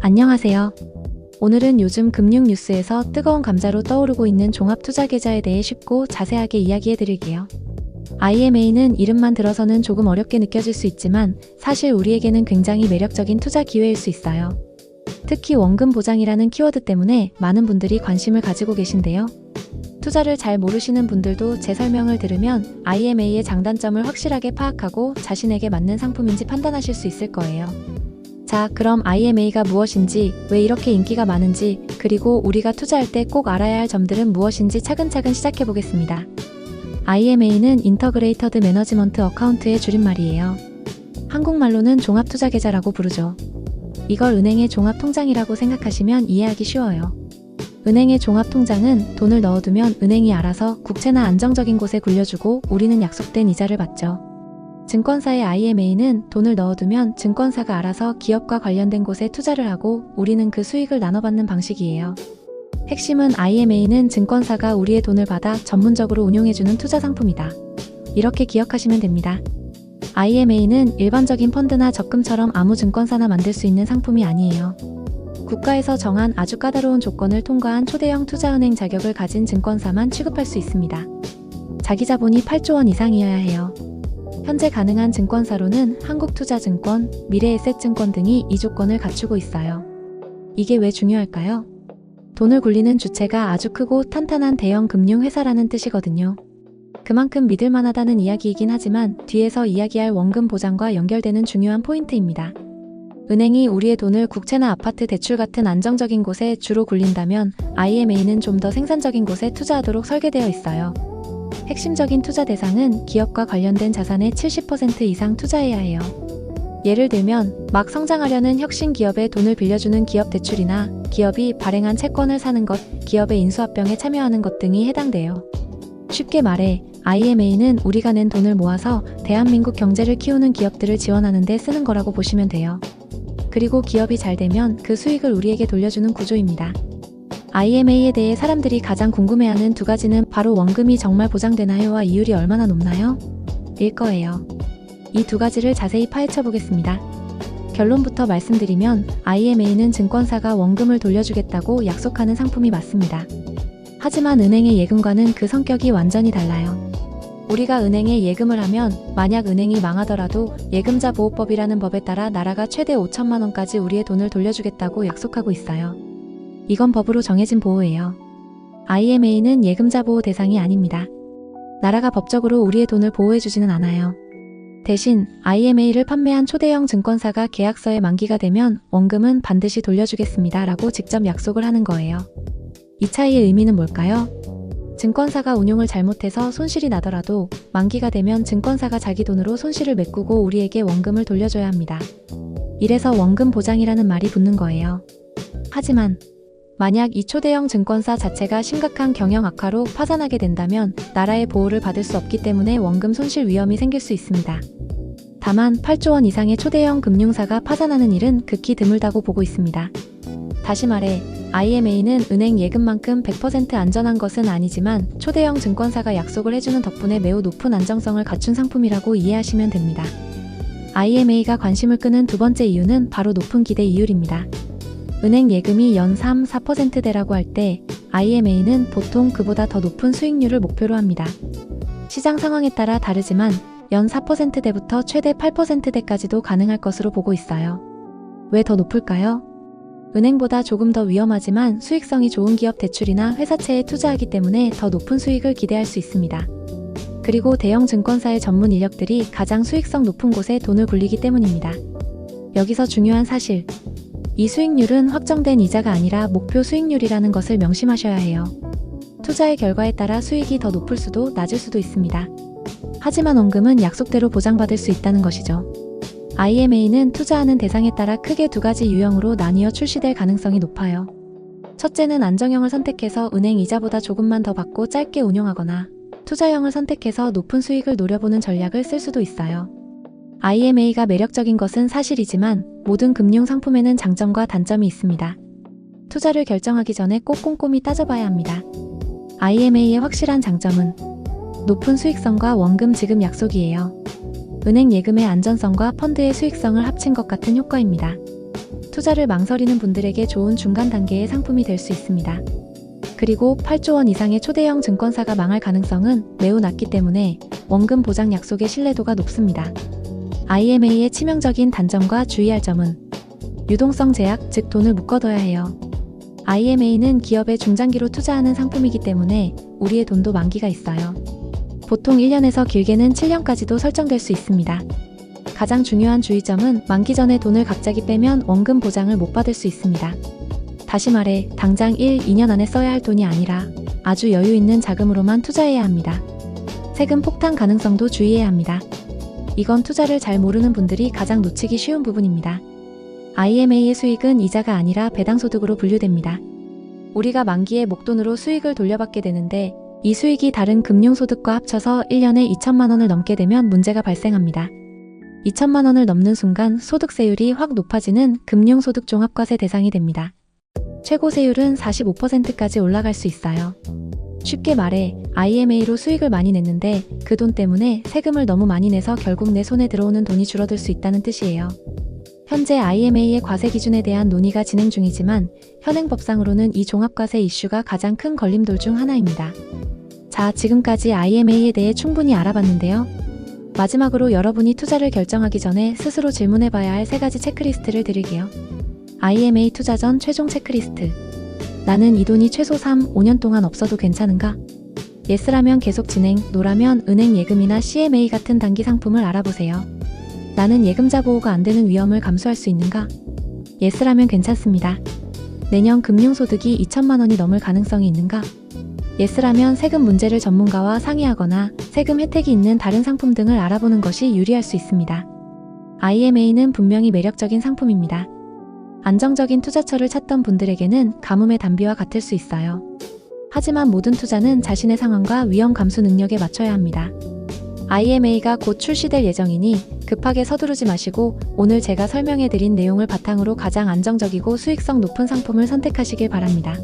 안녕하세요. 오늘은 요즘 금융 뉴스에서 뜨거운 감자로 떠오르고 있는 종합투자계좌에 대해 쉽고 자세하게 이야기해 드릴게요. IMA는 이름만 들어서는 조금 어렵게 느껴질 수 있지만 사실 우리에게는 굉장히 매력적인 투자 기회일 수 있어요. 특히 원금 보장이라는 키워드 때문에 많은 분들이 관심을 가지고 계신데요. 투자를 잘 모르시는 분들도 제 설명을 들으면 IMA의 장단점을 확실하게 파악하고 자신에게 맞는 상품인지 판단하실 수 있을 거예요. 자, 그럼 IMA가 무엇인지, 왜 이렇게 인기가 많은지, 그리고 우리가 투자할 때 꼭 알아야 할 점들은 무엇인지 차근차근 시작해 보겠습니다. IMA는 인터그레이터드 매너지먼트 어카운트의 줄임말이에요. 한국말로는 종합투자계좌라고 부르죠. 이걸 은행의 종합통장이라고 생각하시면 이해하기 쉬워요. 은행의 종합통장은 돈을 넣어두면 은행이 알아서 국채나 안정적인 곳에 굴려주고 우리는 약속된 이자를 받죠. 증권사의 IMA는 돈을 넣어두면 증권사가 알아서 기업과 관련된 곳에 투자를 하고 우리는 그 수익을 나눠받는 방식이에요. 핵심은 IMA는 증권사가 우리의 돈을 받아 전문적으로 운용해주는 투자 상품이다. 이렇게 기억하시면 됩니다. IMA는 일반적인 펀드나 적금처럼 아무 증권사나 만들 수 있는 상품이 아니에요. 국가에서 정한 아주 까다로운 조건을 통과한 초대형 투자은행 자격을 가진 증권사만 취급할 수 있습니다. 자기 자본이 8조 원 이상이어야 해요. 현재 가능한 증권사로는 한국투자증권, 미래에셋증권 등이 이 조건을 갖추고 있어요. 이게 왜 중요할까요? 돈을 굴리는 주체가 아주 크고 탄탄한 대형 금융회사라는 뜻이거든요. 그만큼 믿을만하다는 이야기이긴 하지만 뒤에서 이야기할 원금 보장과 연결되는 중요한 포인트입니다. 은행이 우리의 돈을 국채나 아파트 대출 같은 안정적인 곳에 주로 굴린다면 IMA는 좀 더 생산적인 곳에 투자하도록 설계되어 있어요. 핵심적인 투자 대상은 기업과 관련된 자산의 70% 이상 투자해야 해요. 예를 들면 막 성장하려는 혁신 기업에 돈을 빌려주는 기업 대출이나 기업이 발행한 채권을 사는 것, 기업의 인수합병에 참여하는 것 등이 해당돼요. 쉽게 말해 IMA는 우리가 낸 돈을 모아서 대한민국 경제를 키우는 기업들을 지원하는 데 쓰는 거라고 보시면 돼요. 그리고 기업이 잘 되면 그 수익을 우리에게 돌려주는 구조입니다. IMA에 대해 사람들이 가장 궁금해하는 두 가지는 바로 원금이 정말 보장되나요와 이율이 얼마나 높나요? 일 거예요. 이 두 가지를 자세히 파헤쳐 보겠습니다. 결론부터 말씀드리면 IMA는 증권사가 원금을 돌려주겠다고 약속하는 상품이 맞습니다. 하지만 은행의 예금과는 그 성격이 완전히 달라요. 우리가 은행에 예금을 하면 만약 은행이 망하더라도 예금자 보호법이라는 법에 따라 나라가 최대 5천만 원까지 우리의 돈을 돌려주겠다고 약속하고 있어요. 이건 법으로 정해진 보호예요. IMA는 예금자 보호 대상이 아닙니다. 나라가 법적으로 우리의 돈을 보호해주지는 않아요. 대신 IMA를 판매한 초대형 증권사가 계약서의 만기가 되면 원금은 반드시 돌려주겠습니다 라고 직접 약속을 하는 거예요. 이 차이의 의미는 뭘까요? 증권사가 운용을 잘못해서 손실이 나더라도 만기가 되면 증권사가 자기 돈으로 손실을 메꾸고 우리에게 원금을 돌려줘야 합니다. 이래서 원금 보장이라는 말이 붙는 거예요. 하지만 만약 이 초대형 증권사 자체가 심각한 경영 악화로 파산하게 된다면 나라의 보호를 받을 수 없기 때문에 원금 손실 위험이 생길 수 있습니다. 다만 8조 원 이상의 초대형 금융사가 파산하는 일은 극히 드물다고 보고 있습니다. 다시 말해 IMA는 은행 예금만큼 100% 안전한 것은 아니지만 초대형 증권사가 약속을 해주는 덕분에 매우 높은 안정성을 갖춘 상품이라고 이해하시면 됩니다. IMA가 관심을 끄는 두 번째 이유는 바로 높은 기대 이율입니다. 은행 예금이 연 3, 4%대라고 할 때 IMA는 보통 그보다 더 높은 수익률을 목표로 합니다. 시장 상황에 따라 다르지만 연 4%대부터 최대 8%대까지도 가능할 것으로 보고 있어요. 왜 더 높을까요? 은행보다 조금 더 위험하지만 수익성이 좋은 기업 대출이나 회사채에 투자하기 때문에 더 높은 수익을 기대할 수 있습니다. 그리고 대형 증권사의 전문 인력들이 가장 수익성 높은 곳에 돈을 굴리기 때문입니다. 여기서 중요한 사실, 이 수익률은 확정된 이자가 아니라 목표 수익률이라는 것을 명심하셔야 해요. 투자의 결과에 따라 수익이 더 높을 수도 낮을 수도 있습니다. 하지만 원금은 약속대로 보장받을 수 있다는 것이죠. IMA는 투자하는 대상에 따라 크게 두 가지 유형으로 나뉘어 출시될 가능성이 높아요. 첫째는 안정형을 선택해서 은행 이자보다 조금만 더 받고 짧게 운용하거나 투자형을 선택해서 높은 수익을 노려보는 전략을 쓸 수도 있어요. IMA가 매력적인 것은 사실이지만 모든 금융 상품에는 장점과 단점이 있습니다. 투자를 결정하기 전에 꼭 꼼꼼히 따져봐야 합니다. IMA의 확실한 장점은 높은 수익성과 원금 지급 약속이에요. 은행 예금의 안전성과 펀드의 수익성을 합친 것 같은 효과입니다. 투자를 망설이는 분들에게 좋은 중간 단계의 상품이 될 수 있습니다. 그리고 8조 원 이상의 초대형 증권사가 망할 가능성은 매우 낮기 때문에 원금 보장 약속의 신뢰도가 높습니다. IMA의 치명적인 단점과 주의할 점은 유동성 제약, 즉 돈을 묶어둬야 해요. IMA는 기업에 중장기로 투자하는 상품이기 때문에 우리의 돈도 만기가 있어요. 보통 1년에서 길게는 7년까지도 설정될 수 있습니다. 가장 중요한 주의점은 만기 전에 돈을 갑자기 빼면 원금 보장을 못 받을 수 있습니다. 다시 말해 당장 1, 2년 안에 써야 할 돈이 아니라 아주 여유 있는 자금으로만 투자해야 합니다. 세금 폭탄 가능성도 주의해야 합니다. 이건 투자를 잘 모르는 분들이 가장 놓치기 쉬운 부분입니다. IMA의 수익은 이자가 아니라 배당소득으로 분류됩니다. 우리가 만기에 목돈으로 수익을 돌려받게 되는데 이 수익이 다른 금융소득과 합쳐서 1년에 2천만 원을 넘게 되면 문제가 발생합니다. 2천만 원을 넘는 순간 소득세율이 확 높아지는 금융소득종합과세 대상이 됩니다. 최고 세율은 45%까지 올라갈 수 있어요. 쉽게 말해 IMA로 수익을 많이 냈는데 그 돈 때문에 세금을 너무 많이 내서 결국 내 손에 들어오는 돈이 줄어들 수 있다는 뜻이에요. 현재 IMA의 과세 기준에 대한 논의가 진행 중이지만 현행법상으로는 이 종합과세 이슈가 가장 큰 걸림돌 중 하나입니다. 자, 지금까지 IMA에 대해 충분히 알아봤는데요. 마지막으로 여러분이 투자를 결정하기 전에 스스로 질문해봐야 할 3가지 체크리스트를 드릴게요. IMA 투자 전 최종 체크리스트. 나는 이 돈이 최소 3, 5년 동안 없어도 괜찮은가? 예스라면 계속 진행, 노라면 은행 예금이나 CMA 같은 단기 상품을 알아보세요. 나는 예금자 보호가 안 되는 위험을 감수할 수 있는가? 예스라면 괜찮습니다. 내년 금융소득이 2천만 원이 넘을 가능성이 있는가? 예스라면 세금 문제를 전문가와 상의하거나 세금 혜택이 있는 다른 상품 등을 알아보는 것이 유리할 수 있습니다. IMA는 분명히 매력적인 상품입니다. 안정적인 투자처를 찾던 분들에게는 가뭄의 단비와 같을 수 있어요. 하지만 모든 투자는 자신의 상황과 위험 감수 능력에 맞춰야 합니다. IMA가 곧 출시될 예정이니 급하게 서두르지 마시고 오늘 제가 설명해드린 내용을 바탕으로 가장 안정적이고 수익성 높은 상품을 선택하시길 바랍니다.